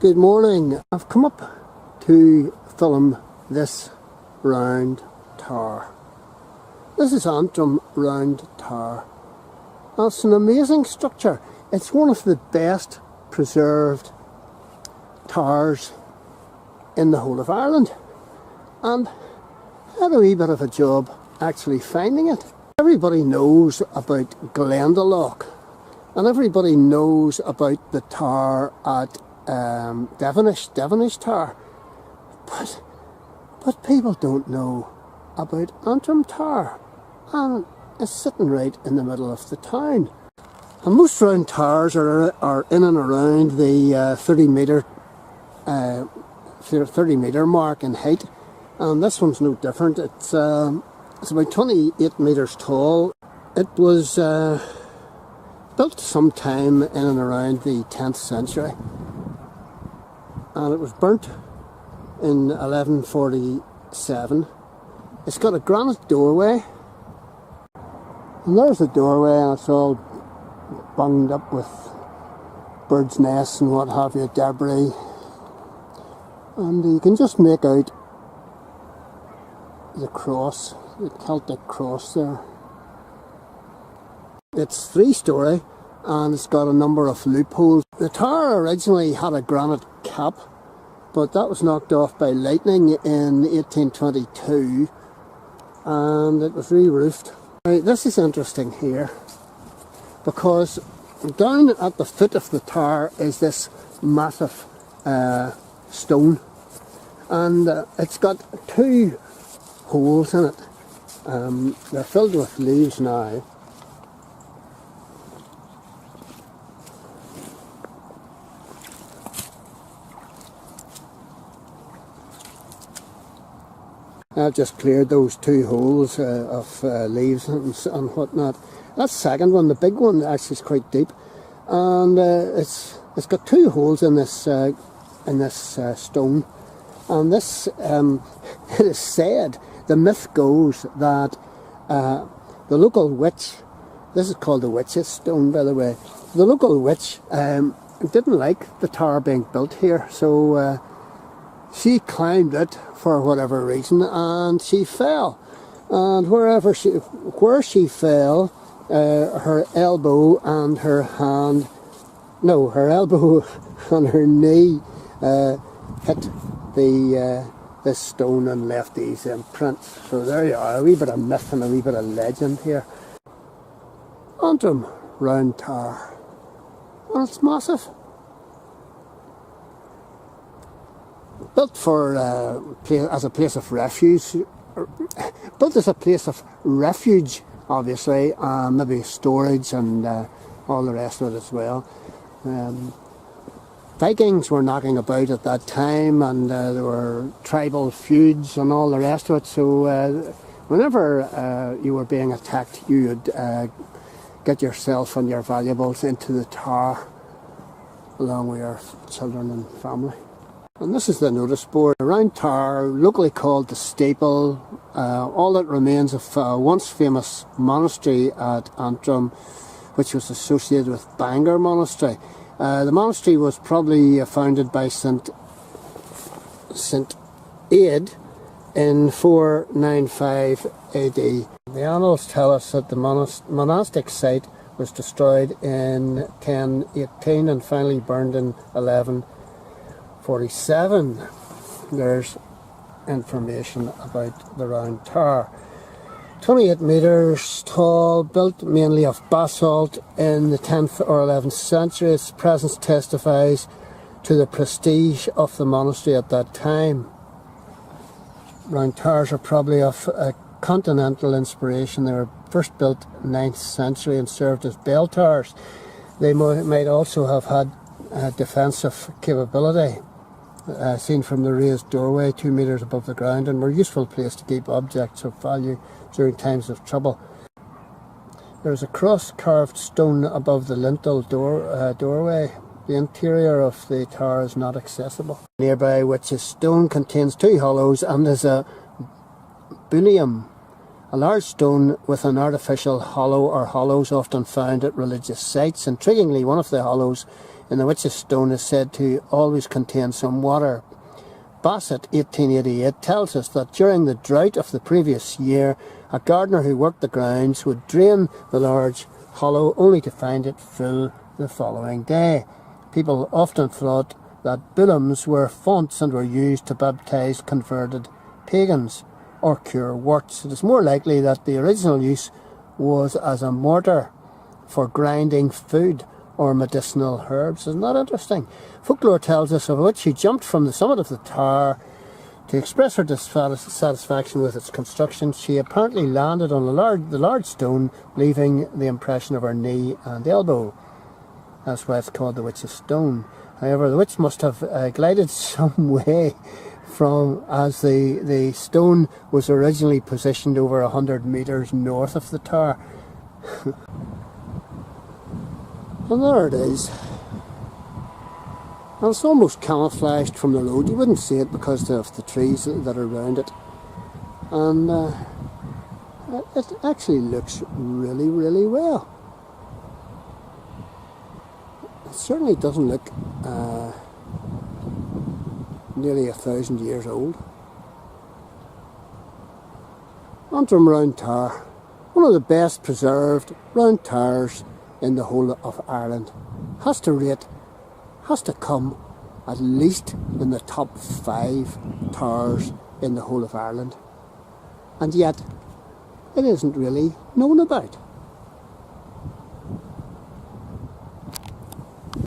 Good morning. I've come up to film this round tower. This is Antrim Round Tower. And it's an amazing structure. It's one of the best preserved towers in the whole of Ireland. And I had a wee bit of a job actually finding it. Everybody knows about Glendalough, and everybody knows about the tower at Devenish Tower, but people don't know about Antrim Tower, and it's sitting right in the middle of the town. And most round towers are in and around the 30 metre mark in height, and this one's no different. It's about 28 metres tall. It was built sometime in and around the 10th century. And it was burnt in 1147. It's got a granite doorway, and there's the doorway, and it's all bunged up with birds' nests and what have you, debris, and you can just make out the cross, the Celtic cross there. It's 3-storey, and it's got a number of loopholes. The tower originally had a granite cap, but that was knocked off by lightning in 1822, and it was re-roofed. Now, this is interesting here, because down at the foot of the tower is this massive stone, and it's got 2 holes in it. They're filled with leaves now. I've just cleared those 2 holes of leaves and whatnot. That second one, the big one, actually is quite deep, and it's got 2 holes in this stone. And this, it is said, the myth goes that the local witch, this is called the witch's stone, by the way, the local witch didn't like the tower being built here, so she climbed it for whatever reason, and she fell. And where she fell, her elbow and her hand, no, her elbow and her knee hit this stone and left these imprints. So there you are, a wee bit of myth and a wee bit of legend here. Antrim Round Tower, and it's massive. Built for as a place of refuge, obviously, maybe storage and all the rest of it as well. Vikings were knocking about at that time, and there were tribal feuds and all the rest of it, so whenever you were being attacked, you would get yourself and your valuables into the tower along with your children and family. And this is the notice board. A round tower, locally called the Steeple, all that remains of a once famous monastery at Antrim, which was associated with Bangor Monastery. The monastery was probably founded by St Aed in 495 AD. The annals tell us that the monastic site was destroyed in 1018 and finally burned in 1147. There's information about the round tower. 28 metres tall, built mainly of basalt in the 10th or 11th century. Its presence testifies to the prestige of the monastery at that time. Round towers are probably of a continental inspiration. They were first built 9th century and served as bell towers. They might also have had defensive capability, seen from the raised doorway 2 metres above the ground, and were a useful place to keep objects of value during times of trouble. There is a cross-carved stone above the lintel doorway. The interior of the tower is not accessible. Nearby, which is stone, contains 2 hollows and is a Bullaun, a large stone with an artificial hollow or hollows often found at religious sites. Intriguingly, one of the hollows in the Witch's Stone is said to always contain some water. Bassett, 1888, tells us that during the drought of the previous year, a gardener who worked the grounds would drain the large hollow only to find it full the following day. People often thought that bullaums were fonts and were used to baptise converted pagans or cure warts. It is more likely that the original use was as a mortar for grinding food or medicinal herbs. Isn't that interesting? Folklore tells us of a witch who jumped from the summit of the tower to express her dissatisfaction with its construction. She apparently landed on the large stone, leaving the impression of her knee and elbow. That's why it's called the Witch's Stone. However, the witch must have glided some way from, as the stone was originally positioned over 100 metres north of the tower. And there it is. And it's almost camouflaged from the road. You wouldn't see it because of the trees that are around it. And it actually looks really, really well. It certainly doesn't look nearly 1,000 years old. Antrim Round Tower, one of the best preserved round towers in the whole of Ireland, has to come at least in the top 5 towers in the whole of Ireland, and yet it isn't really known about.